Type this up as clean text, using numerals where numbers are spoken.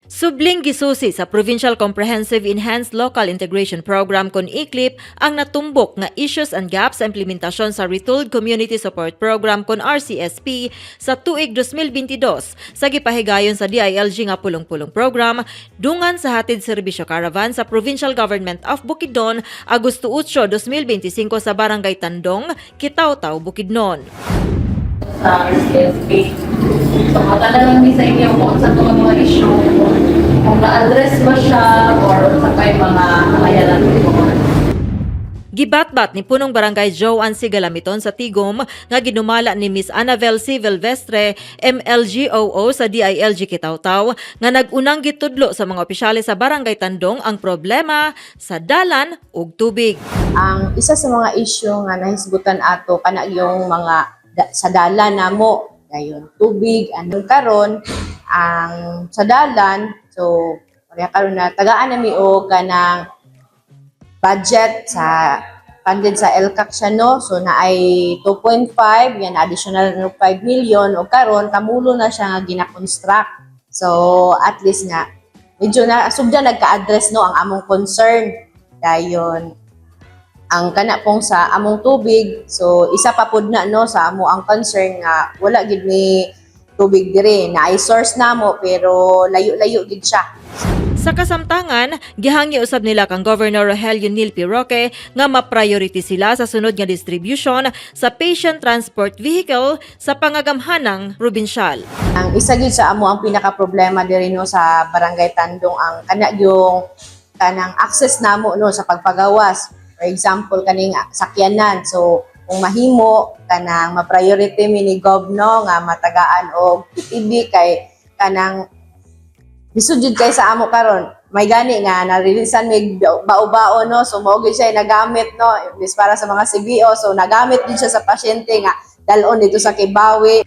Subling gisusi sa Provincial Comprehensive Enhanced Local Integration Program kon ICLIP ang natumbok nga issues and gaps sa implementasyon sa Retooled Community Support Program kon RCSP sa tuig 2022 sa gipahigayon sa DILG nga pulong-pulong program dungan sa hatid serbisyo caravan sa Provincial Government of Bukidnon Agosto 8, 2025 sa Barangay Tandong, Kitaw-Taw, Bukidnon. Sa RCSP. So, matanong din sa inyo kung sa mga issue, kung na-address ba siya or sa kay mga kayalan ko. Gibatbat ni punong barangay Joan Sigalamiton sa Tigom nga ginumala ni Miss Annabel C. Vilvestre, MLGOO sa DILG Kitaw-Taw nga nagunang gitudlo sa mga opisyales sa Barangay Tandong ang problema sa dalan ug tubig. Ang isa sa mga issue nga nahisgutan ato kana yung mga sa dalan namo dayon tubig anong karon ang sa dalan so kaya karon na tagaan nami og kanang budget sa funded sa LCAC siya no so na ay 2.5 yan additional no 5 million o karon kamulo na siya nga gina-construct so at least nga medyo na sugda nagka-address no ang among concern dayon ang kana pong sa among tubig so isa pa pud na no sa amo ang concern nga wala gid mi tubig dire na ay source namo pero layo-layo gid siya. Sa kasamtangan, gihangi usab nila kang Governor Rogelio Nilpi Roque nga ma-priority sila sa sunod nga distribution sa patient transport vehicle sa pangagamhanang probinsyal. Ang isa gid sa amo ang pinaka problema dire no sa Barangay Tandong ang kana yung kanang access namo no sa pagpagawas. For example, kaning sakyanan. So, kung mahimo, kanang ma-priority mi ni Govno nga matagaan o PTB kay kanang bisudjud kay sa amo karon. May gani nga narilisan mig bao-bao no. So, mao gyud siya nagamit no. Imbis para sa mga CBO. So, nagamit din siya sa pasyente nga dalon dito sa Kibawi.